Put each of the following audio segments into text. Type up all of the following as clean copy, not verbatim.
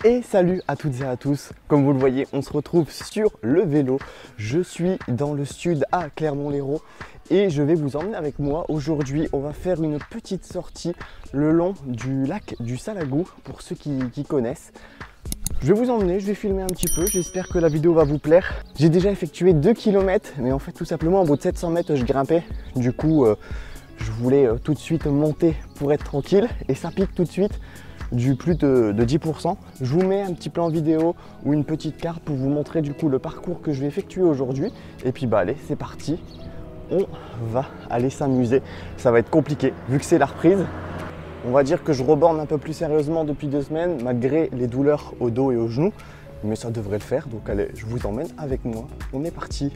Et salut à toutes et à tous, comme vous le voyez on se retrouve sur le vélo. Je suis dans le sud à Clermont-Lérault et je vais vous emmener avec moi. Aujourd'hui on va faire une petite sortie le long du lac du Salagou pour ceux qui connaissent. Je vais vous emmener, je vais filmer un petit peu, j'espère que la vidéo va vous plaire. J'ai déjà effectué 2 km mais en fait tout simplement au bout de 700 mètres je grimpais. Du coup je voulais tout de suite monter pour être tranquille et ça pique tout de suite du plus de 10%. Je vous mets un petit plan vidéo ou une petite carte pour vous montrer du coup le parcours que je vais effectuer aujourd'hui. Et puis bah allez, c'est parti, on va aller s'amuser. Ça va être compliqué vu que c'est la reprise. On va dire que je reborne un peu plus sérieusement depuis 2 semaines malgré les douleurs au dos et aux genoux. Mais ça devrait le faire, donc allez, je vous emmène avec moi. On est parti.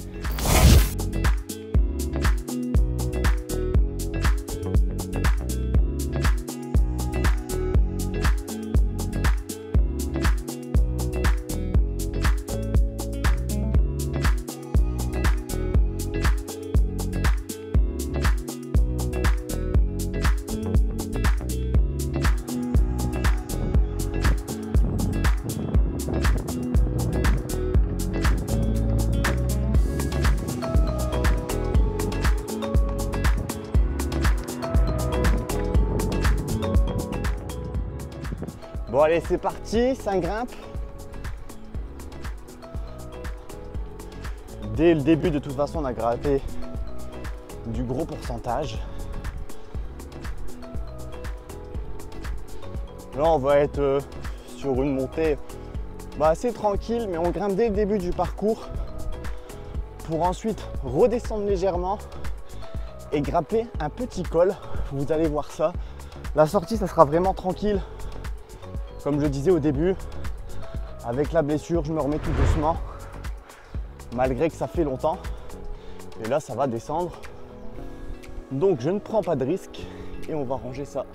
Bon allez, c'est parti, ça grimpe. Dès le début de toute façon on a grimpé du gros pourcentage. Là on va être sur une montée assez tranquille, mais on grimpe dès le début du parcours pour ensuite redescendre légèrement et grimper un petit col. Vous allez voir ça. La sortie ça sera vraiment tranquille. Comme je le disais au début, avec la blessure, je me remets tout doucement, malgré que ça fait longtemps. Et là, ça va descendre. Donc, je ne prends pas de risque et on va ranger ça.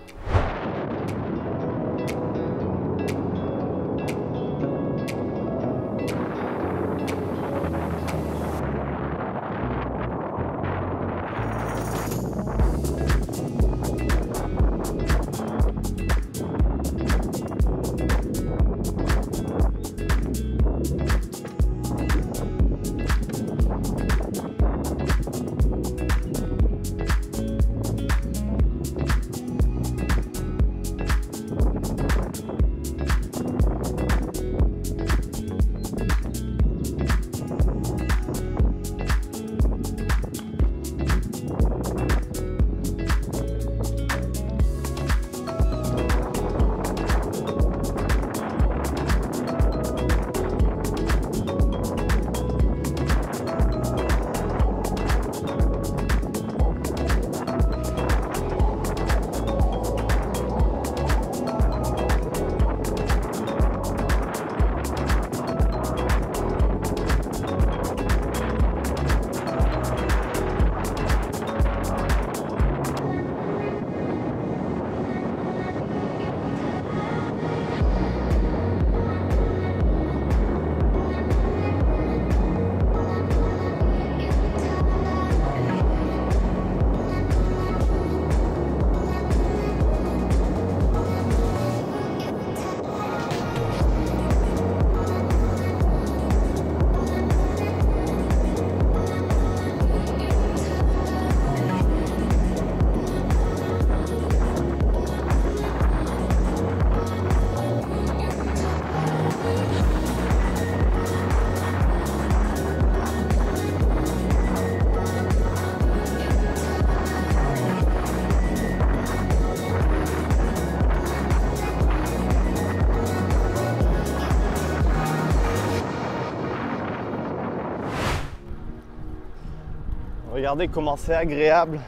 Regardez comment c'est agréable.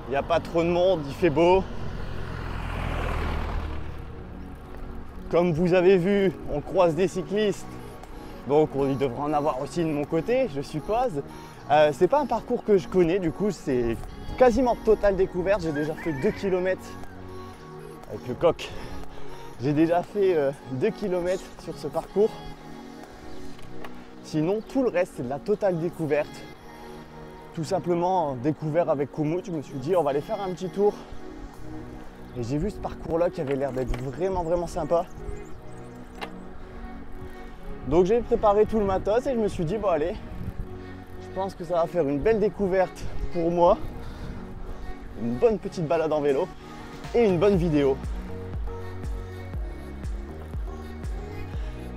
Il n'y a pas trop de monde, il fait beau. Comme vous avez vu, on croise des cyclistes. Donc il devrait en avoir aussi de mon côté, je suppose. C'est pas un parcours que je connais, du coup c'est quasiment totale découverte. J'ai déjà fait 2 km avec le coq. J'ai déjà fait 2 km sur ce parcours. Sinon, tout le reste, c'est de la totale découverte. Tout simplement découvert avec Komoot. Je me suis dit, on va aller faire un petit tour Et j'ai vu ce parcours-là qui avait l'air d'être vraiment sympa. Donc j'ai préparé tout le matos et je me suis dit, bon allez, je pense que ça va faire une belle découverte pour moi. Une bonne petite balade en vélo et une bonne vidéo.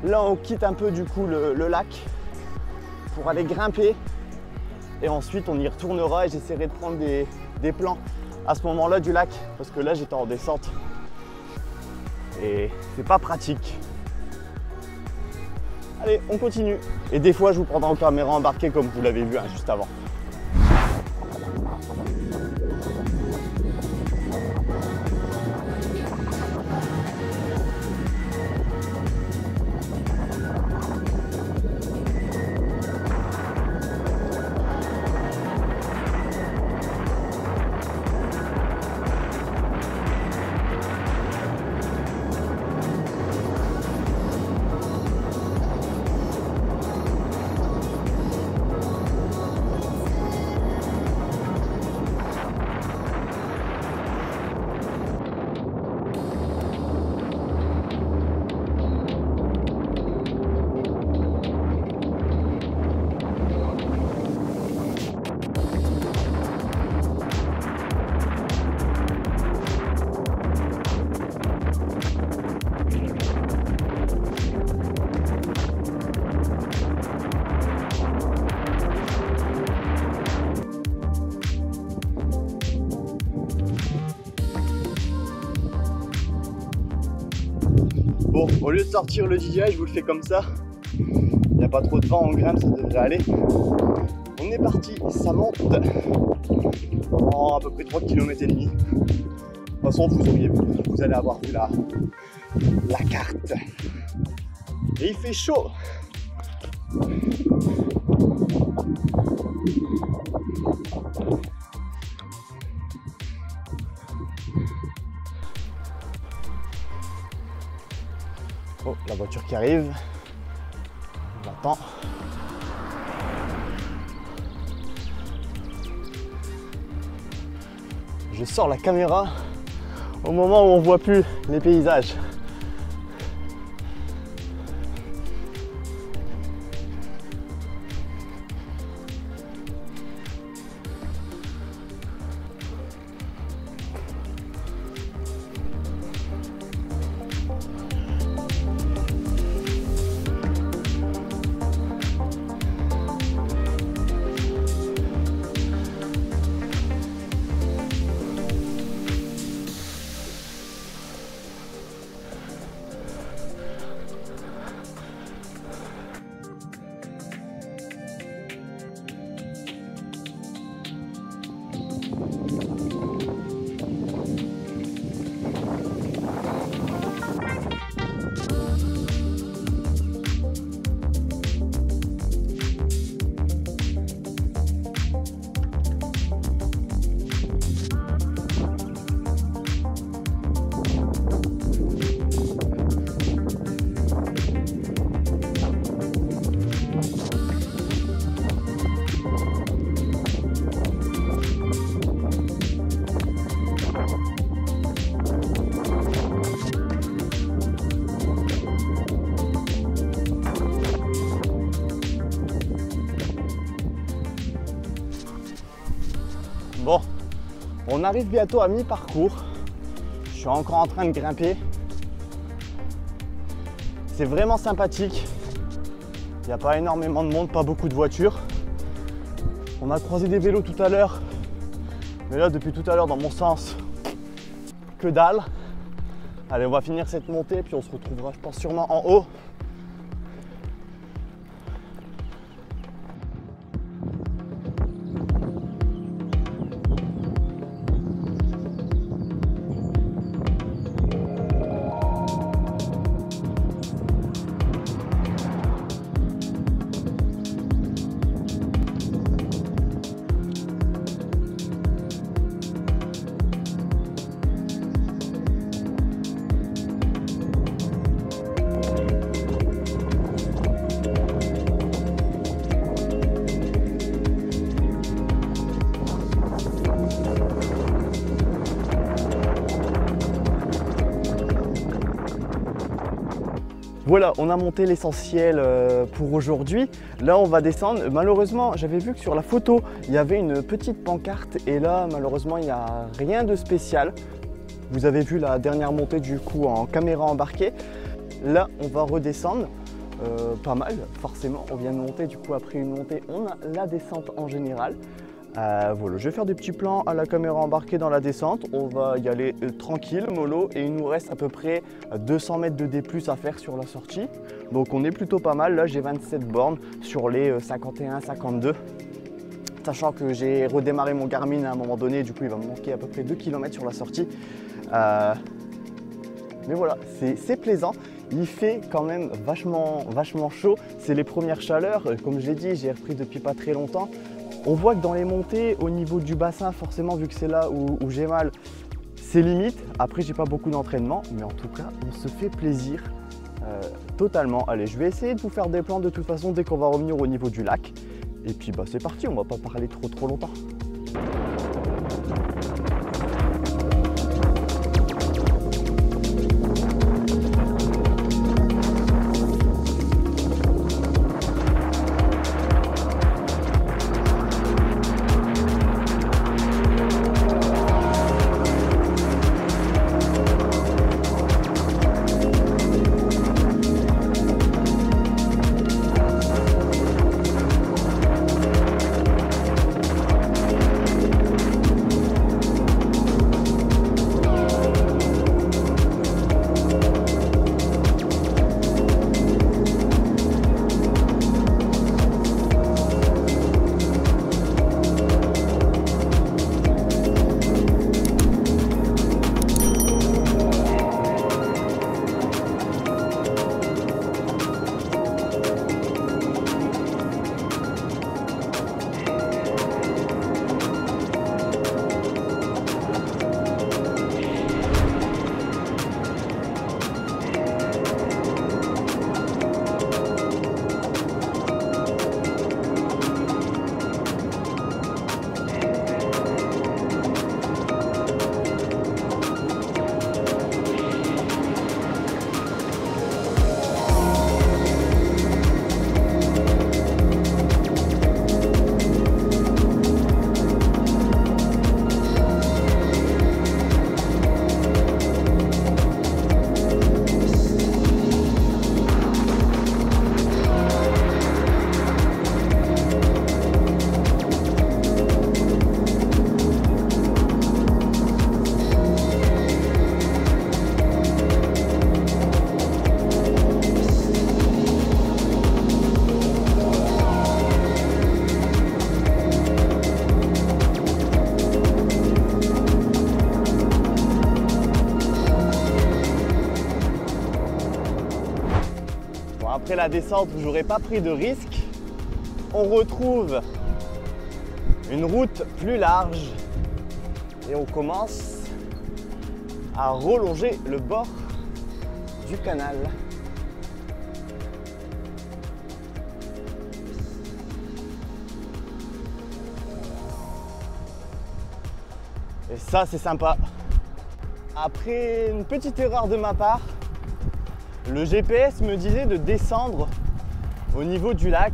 Là on quitte un peu du coup le lac pour aller grimper. Et ensuite on y retournera et j'essaierai de prendre des plans à ce moment-là du lac. Parce que là j'étais en descente. Et c'est pas pratique. Allez, on continue. Et des fois, je vous prendrai en caméra embarquée comme vous l'avez vu juste avant. Bon, au lieu de sortir le DJI, je vous le fais comme ça. Il n'y a pas trop de vent en grimpe, ça devrait aller. On est parti, ça monte en à peu près 3,5 km. De toute façon, vous allez avoir vu la carte. Et il fait chaud. Oh, la voiture qui arrive. On l'attend. Je sors la caméra au moment où on voit plus les paysages. Bon, on arrive bientôt à mi-parcours. Je suis encore en train de grimper. C'est vraiment sympathique. Il n'y a pas énormément de monde, pas beaucoup de voitures. On a croisé des vélos tout à l'heure. Mais là, depuis tout à l'heure, dans mon sens, que dalle. Allez, on va finir cette montée, puis on se retrouvera, je pense, sûrement en haut. Voilà, on a monté l'essentiel pour aujourd'hui. Là, on va descendre. Malheureusement, j'avais vu que sur la photo, il y avait une petite pancarte. Et là, malheureusement, il n'y a rien de spécial. Vous avez vu la dernière montée du coup en caméra embarquée. Là, on va redescendre. Pas mal, forcément. On vient de monter. Du coup, après une montée, on a la descente en général. Voilà, je vais faire des petits plans à la caméra embarquée dans la descente. On va y aller tranquille, mollo, et il nous reste à peu près 200 mètres de D+ à faire sur la sortie. Donc on est plutôt pas mal. Là, j'ai 27 bornes sur les 51-52. Sachant que j'ai redémarré mon Garmin à un moment donné, du coup il va me manquer à peu près 2 km sur la sortie. Mais voilà, c'est plaisant. Il fait quand même vachement chaud. C'est les premières chaleurs. Comme je l'ai dit, j'ai repris depuis pas très longtemps. On voit que dans les montées, au niveau du bassin, forcément, vu que c'est là où j'ai mal, c'est limite. Après, j'ai pas beaucoup d'entraînement, mais en tout cas, on se fait plaisir totalement. Allez, je vais essayer de vous faire des plans de toute façon dès qu'on va revenir au niveau du lac. Et puis, bah, c'est parti, on va pas parler trop longtemps. Après la descente où j'aurais pas pris de risque, on retrouve une route plus large et on commence à relonger le bord du canal. Et ça, c'est sympa. Après une petite erreur de ma part, le GPS me disait de descendre au niveau du lac.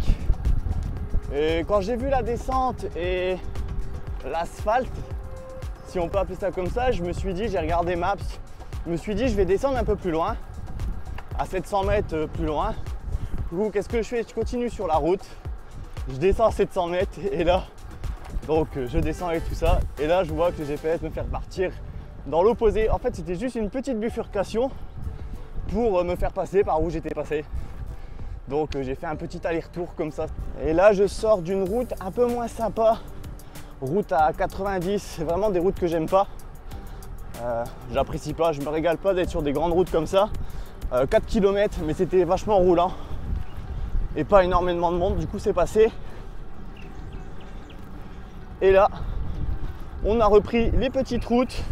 Et quand j'ai vu la descente et l'asphalte, si on peut appeler ça comme ça, je me suis dit, j'ai regardé Maps, je me suis dit je vais descendre un peu plus loin, à 700 mètres plus loin. Du coup, qu'est-ce que je fais? Je continue sur la route, je descends à 700 mètres et là, donc je descends et tout ça. Et là, je vois que le GPS me fait repartir dans l'opposé. En fait, c'était juste une petite bifurcation pour me faire passer par où j'étais passé. Donc j'ai fait un petit aller-retour comme ça. Et là je sors d'une route un peu moins sympa, route à 90, c'est vraiment des routes que j'aime pas. J'apprécie pas, je me régale pas d'être sur des grandes routes comme ça. 4 km, mais c'était vachement roulant et pas énormément de monde, du coup c'est passé. Et là on a repris les petites routes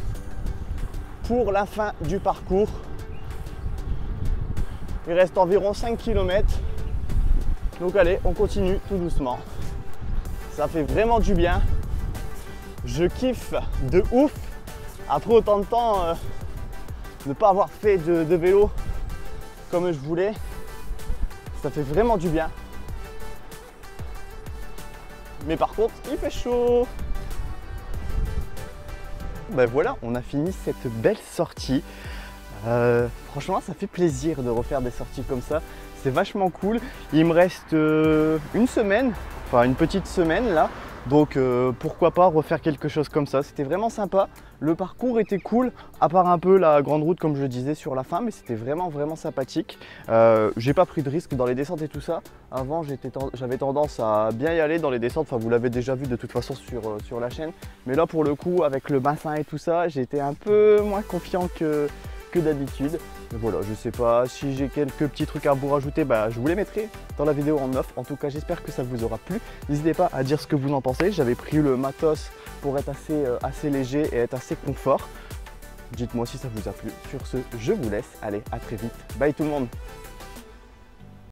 pour la fin du parcours. Il reste environ 5 km. Donc allez, on continue tout doucement. Ça fait vraiment du bien. Je kiffe de ouf. Après autant de temps, ne pas avoir fait de vélo comme je voulais. Ça fait vraiment du bien. Mais par contre, il fait chaud. Ben voilà, on a fini cette belle sortie. Franchement, ça fait plaisir de refaire des sorties comme ça. C'est vachement cool. Il me reste une semaine, enfin une petite semaine là. Donc pourquoi pas refaire quelque chose comme ça. C'était vraiment sympa. Le parcours était cool, à part un peu la grande route comme je le disais sur la fin, mais c'était vraiment sympathique. J'ai pas pris de risque dans les descentes et tout ça. Avant j'avais tendance à bien y aller dans les descentes, enfin vous l'avez déjà vu de toute façon sur la chaîne. Mais là pour le coup avec le bassin et tout ça, j'ai été un peu moins confiant que d'habitude. Mais voilà, je sais pas, si j'ai quelques petits trucs à vous rajouter, bah, je vous les mettrai dans la vidéo en off. En tout cas, j'espère que ça vous aura plu. N'hésitez pas à dire ce que vous en pensez. J'avais pris le matos pour être assez léger et être assez confort. Dites-moi si ça vous a plu. Sur ce, je vous laisse. Allez, à très vite. Bye tout le monde.